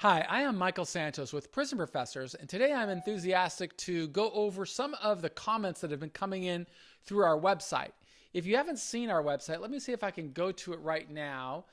Hi, I am Michael Santos with Prison Professors, and today I'm enthusiastic to go over some of the comments that have been coming in through our website. If you haven't seen our website, let me see if I can go to it right now.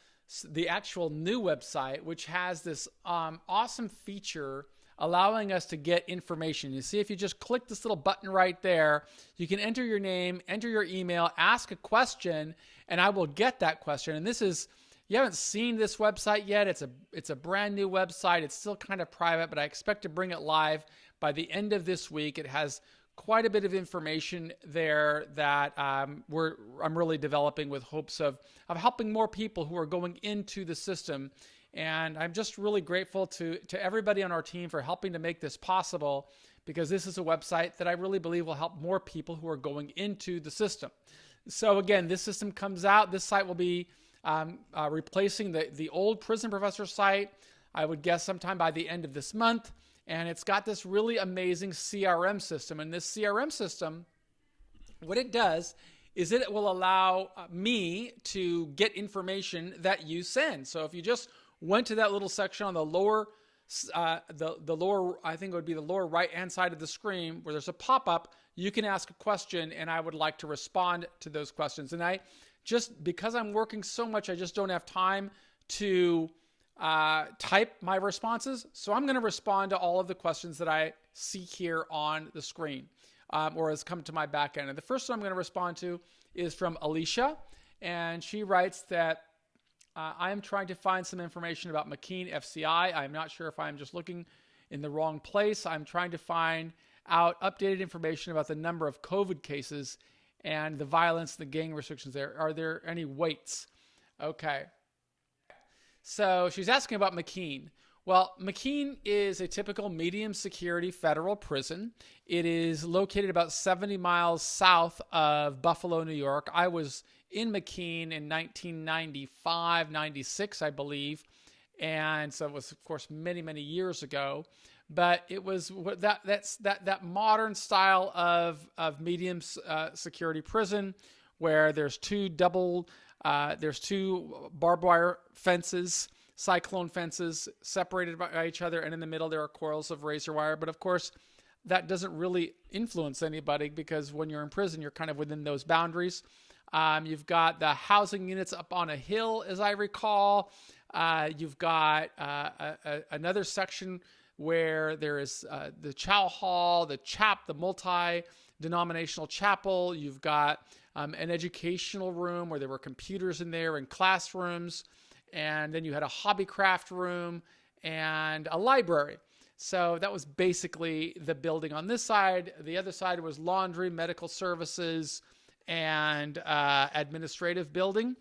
The actual new website, which has this awesome feature allowing us to get information. You see, if you just click this little button right there, you can enter your name, enter your email, ask a question, and I will get that question. And this is, you haven't seen this website yet. It's a brand new website. It's still kind of private, but I expect to bring it live by the end of this week. It has quite a bit of information there that I'm really developing with hopes of helping more people who are going into the system. And I'm just really grateful to everybody on our team for helping to make this possible, because this is a website that I really believe will help more people who are going into the system. So again, this system comes out. This site will be replacing the old Prison Professor site, I would guess sometime by the end of this month. And it's got this really amazing CRM system. And this CRM system, what it does is it will allow me to get information that you send. So if you just went to that little section on the lower, the lower, I think it would be the lower right-hand side of the screen where there's a pop-up, you can ask a question and I would like to respond to those questions. And because I'm working so much, I just don't have time to type my responses. So I'm going to respond to all of the questions that I see here on the screen or has come to my back end. And the first one I'm going to respond to is from Alisha. And she writes that I am trying to find some information about McKean FCI. I'm not sure if I'm just looking in the wrong place. I'm trying to find out updated information about the number of COVID cases and the violence, the gang restrictions there. Are there any weights? Okay. So she's asking about McKean. Well, McKean is a typical medium security federal prison. It is located about 70 miles south of Buffalo, New York. I was in McKean in 1995, 96, I believe. And so it was, of course, many, many years ago. But it was that modern style of medium security prison where there's two barbed wire fences, cyclone fences separated by each other, and in the middle there are coils of razor wire. But of course, that doesn't really influence anybody because when you're in prison, you're kind of within those boundaries. You've got the housing units up on a hill, as I recall. You've got another section where there is the chow hall, the multi-denominational chapel. You've got an educational room where there were computers in there and classrooms. And then you had a hobbycraft room and a library. So that was basically the building on this side. The other side was laundry, medical services, and administrative building.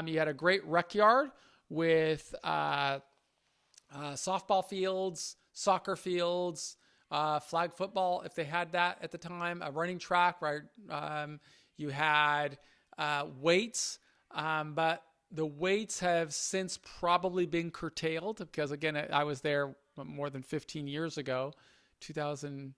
You had a great rec yard with softball fields, soccer fields, flag football, if they had that at the time, a running track, right? You had weights, but the weights have since probably been curtailed because, again, I was there more than 15 years ago, 20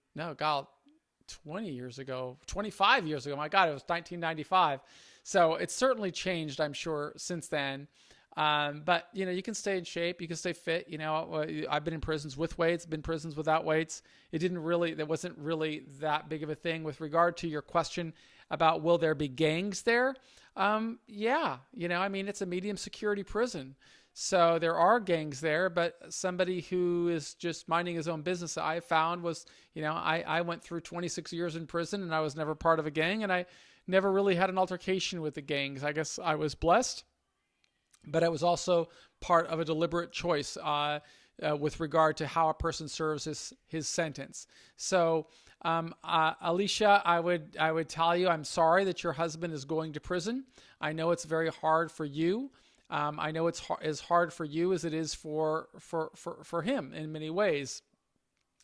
years ago, 25 years ago. My God, it was 1995. So it's certainly changed, I'm sure, since then. But, you can stay in shape. You can stay fit. I've been in prisons with weights, been prisons without weights. There wasn't really that big of a thing with regard to your question about will there be gangs there? Yeah, it's a medium security prison. So there are gangs there, but somebody who is just minding his own business, I found was, I went through 26 years in prison and I was never part of a gang and I never really had an altercation with the gangs. I guess I was blessed, but it was also part of a deliberate choice with regard to how a person serves his sentence. So, Alisha, I would tell you, I'm sorry that your husband is going to prison. I know it's very hard for you. I know it's as hard for you as it is for him in many ways.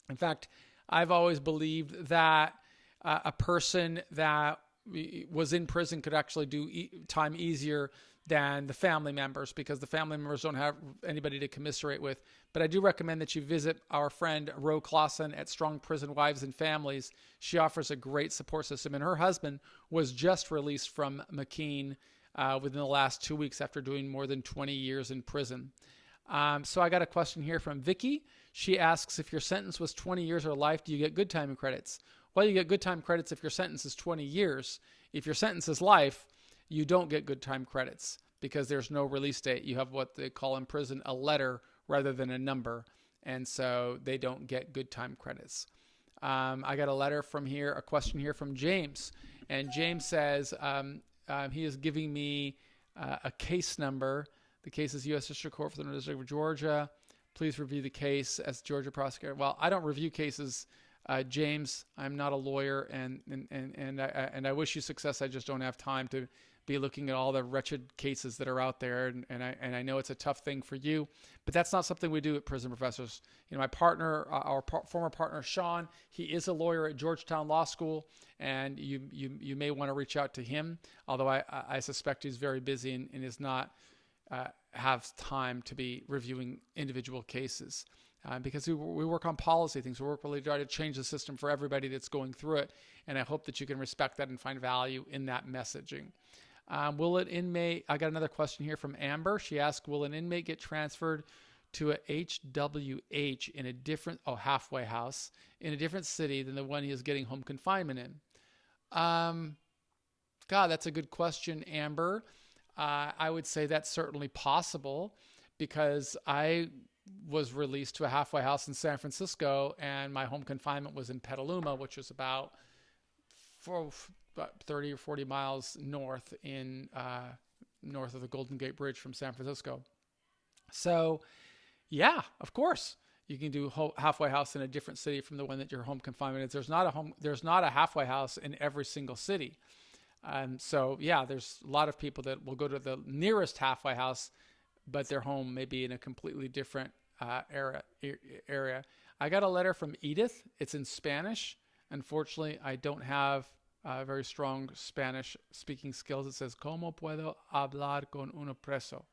In fact, I've always believed that a person that was in prison could actually do time easier than the family members because the family members don't have anybody to commiserate with. But I do recommend that you visit our friend Ro Clausen at Strong Prison Wives and Families. She offers a great support system, and her husband was just released from McKean within the last 2 weeks after doing more than 20 years in prison. So I got a question here from Vickie. She asks, if your sentence was 20 years or life, do you get good time credits? Well, you get good time credits if your sentence is 20 years. If your sentence is life, you don't get good time credits because there's no release date. You have what they call in prison a letter rather than a number. And so they don't get good time credits. I got a letter from here, a question here from James. And James says he is giving me a case number. The case is U.S. District Court for the District of Georgia. Please review the case as Georgia prosecutor. Well, I don't review cases, James. I'm not a lawyer, and I wish you success. I just don't have time to be looking at all the wretched cases that are out there, and I know it's a tough thing for you, but that's not something we do at Prison Professors. You know, my partner, former partner Sean, he is a lawyer at Georgetown Law School, and you may want to reach out to him. Although I suspect he's very busy and is not have time to be reviewing individual cases. Because we work on policy things. We work really try to change the system for everybody that's going through it. And I hope that you can respect that and find value in that messaging. Will an inmate, I got another question here from Amber. She asked, will an inmate get transferred to a HWH in a different, halfway house in a different city than the one he is getting home confinement in? God, that's a good question, Amber. I would say that's certainly possible because I was released to a halfway house in San Francisco and my home confinement was in Petaluma, which was about 30 or 40 miles north north of the Golden Gate Bridge from San Francisco. So yeah, of course you can do halfway house in a different city from the one that your home confinement is. There's not a halfway house in every single city. So yeah, there's a lot of people that will go to the nearest halfway house, but their home may be in a completely different area. I got a letter from Edith. It's in Spanish. Unfortunately, I don't have very strong Spanish speaking skills. It says, ¿Cómo puedo hablar con uno preso?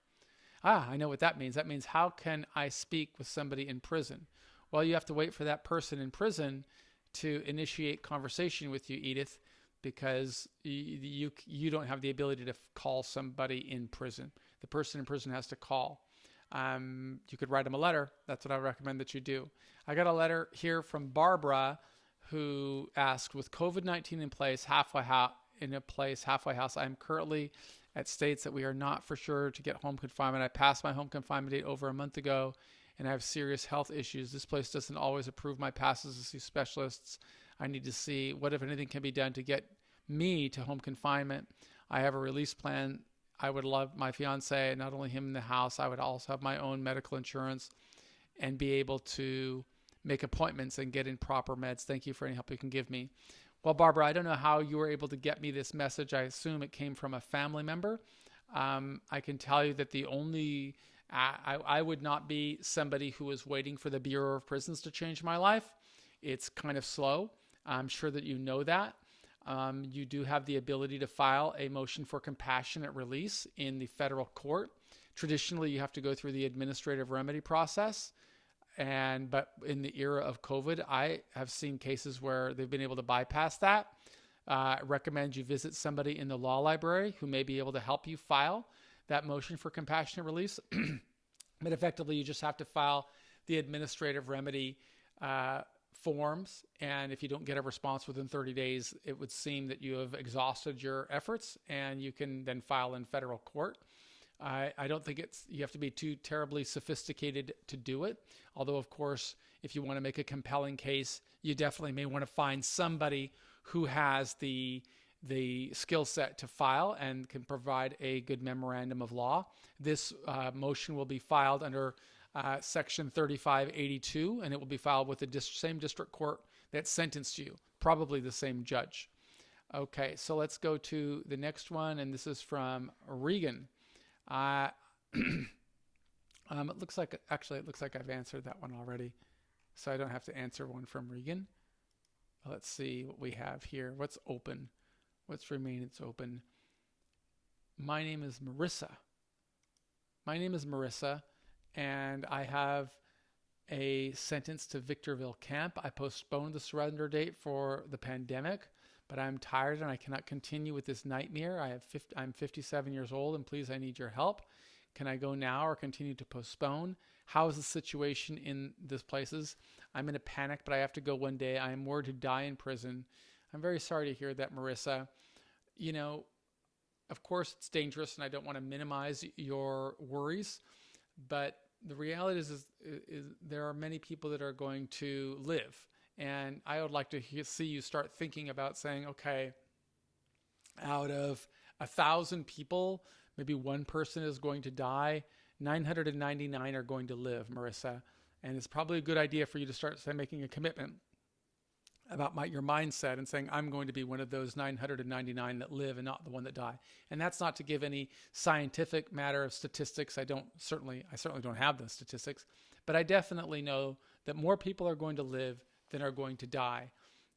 I know what that means. That means, how can I speak with somebody in prison? Well, you have to wait for that person in prison to initiate conversation with you, Edith, because you don't have the ability to call somebody in prison. The person in prison has to call. You could write them a letter. That's what I recommend that you do. I got a letter here from Barbara who asked, with COVID-19 in place, halfway house, I'm currently at states that we are not for sure to get home confinement. I passed my home confinement date over a month ago and I have serious health issues. This place doesn't always approve my passes to see specialists. I need to see what, if anything, can be done to get me to home confinement. I have a release plan. I would love my fiance, not only him in the house, I would also have my own medical insurance and be able to make appointments and get in proper meds. Thank you for any help you can give me. Well, Barbara, I don't know how you were able to get me this message. I assume it came from a family member. I can tell you that I would not be somebody who is waiting for the Bureau of Prisons to change my life. It's kind of slow. I'm sure that you know that. You do have the ability to file a motion for compassionate release in the federal court. Traditionally, you have to go through the administrative remedy process. But in the era of COVID, I have seen cases where they've been able to bypass that. I recommend you visit somebody in the law library who may be able to help you file that motion for compassionate release. But effectively, you just have to file the administrative remedy forms. And if you don't get a response within 30 days, it would seem that you have exhausted your efforts and you can then file in federal court. I don't think you have to be too terribly sophisticated to do it. Although, of course, if you want to make a compelling case, you definitely may want to find somebody who has the skill set to file and can provide a good memorandum of law. This motion will be filed under Section 3582, and it will be filed with the same district court that sentenced you, probably the same judge. Okay, so let's go to the next one, and this is from Regan. It looks like I've answered that one already, so I don't have to answer one from Regan. Let's see what we have here. What's open? What's remain? It's open. My name is Marisa. And I have a sentence to Victorville Camp. I postponed the surrender date for the pandemic, but I'm tired and I cannot continue with this nightmare. I'm 57 years old, and please, I need your help. Can I go now or continue to postpone? How is the situation in these places? I'm in a panic, but I have to go one day. I am worried to die in prison. I'm very sorry to hear that, Marisa. You know, of course it's dangerous, and I don't want to minimize your worries, but the reality is there are many people that are going to live. And I would like to see you start thinking about saying, okay, out of 1,000 people, maybe one person is going to die. 999 are going to live, Marisa. And it's probably a good idea for you to start making a commitment about your mindset and saying, I'm going to be one of those 999 that live and not the one that die. And that's not to give any scientific matter of statistics. I certainly don't have those statistics, but I definitely know that more people are going to live than are going to die.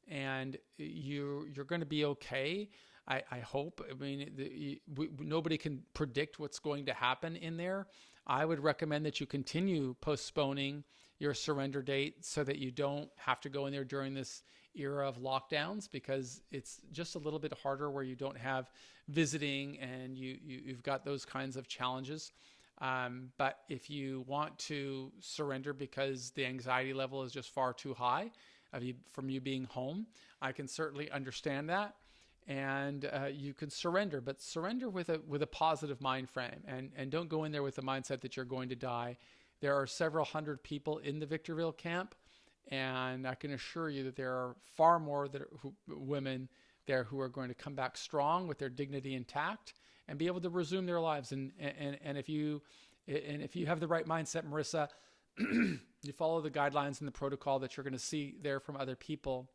And you're going to be okay. I hope. I mean, nobody can predict what's going to happen in there. I would recommend that you continue postponing your surrender date so that you don't have to go in there during this era of lockdowns, because it's just a little bit harder where you don't have visiting and you've got those kinds of challenges. But if you want to surrender because the anxiety level is just far too high from you being home, I can certainly understand that. And you can surrender, but surrender with a positive mind frame, and don't go in there with the mindset that you're going to die. There are several hundred people in the Victorville camp, and I can assure you that there are far more women there who are going to come back strong with their dignity intact and be able to resume their lives. And if you have the right mindset, Marisa, you follow the guidelines and the protocol that you're going to see there from other people,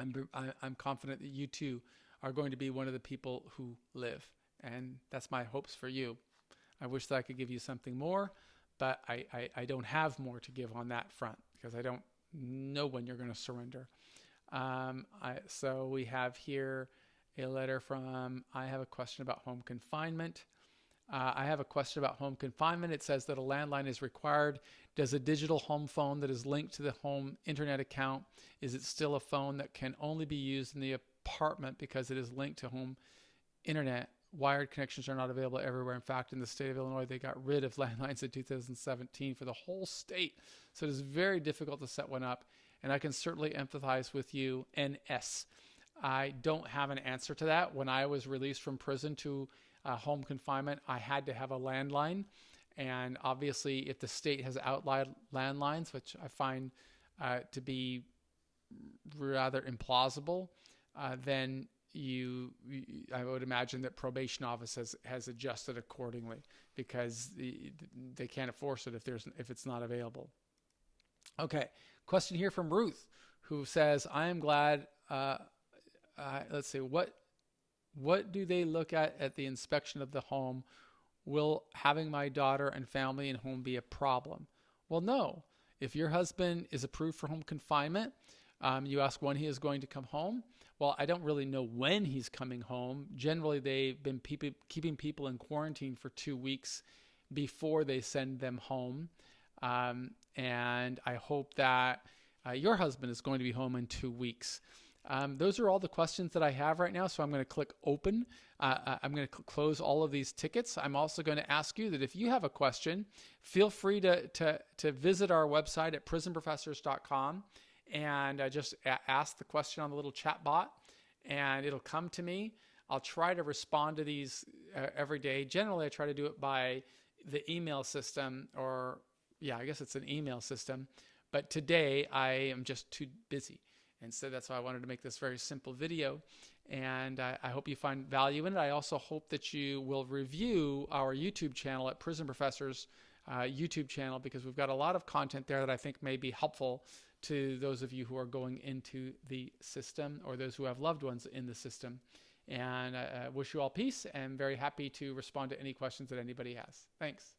I'm confident that you too are going to be one of the people who live. And that's my hopes for you. I wish that I could give you something more, but I don't have more to give on that front because I don't know when you're going to surrender. So we have here a letter from, I have a question about home confinement. I have a question about home confinement. It says that a landline is required. Does a digital home phone that is linked to the home internet account, is it still a phone that can only be used in the apartment because it is linked to home internet? Wired connections are not available everywhere. In fact, in the state of Illinois, they got rid of landlines in 2017 for the whole state. So it is very difficult to set one up. And I can certainly empathize with you, NS. I don't have an answer to that. When I was released from prison to home confinement, I had to have a landline. And obviously, if the state has outlawed landlines, which I find to be rather implausible, then I would imagine that probation office has adjusted accordingly, because they can't enforce it if it's not available. Okay, question here from Ruth, who says, I am glad, let's see, what do they look at the inspection of the home? Will having my daughter and family in home be a problem? Well, no. If your husband is approved for home confinement, you ask when he is going to come home. Well, I don't really know when he's coming home. Generally, they've been keeping people in quarantine for 2 weeks before they send them home. And I hope that your husband is going to be home in 2 weeks. Those are all the questions that I have right now. So I'm going to click open. I'm going to close all of these tickets. I'm also going to ask you that if you have a question, feel free to visit our website at prisonprofessors.com and just ask the question on the little chat bot, and it'll come to me. I'll try to respond to these every day. Generally, I try to do it by the email system, or I guess it's an email system. But today I am just too busy. And so that's why I wanted to make this very simple video. And I hope you find value in it. I also hope that you will review our YouTube channel at Prison Professors YouTube channel, because we've got a lot of content there that I think may be helpful to those of you who are going into the system, or those who have loved ones in the system. And I wish you all peace, and very happy to respond to any questions that anybody has. Thanks.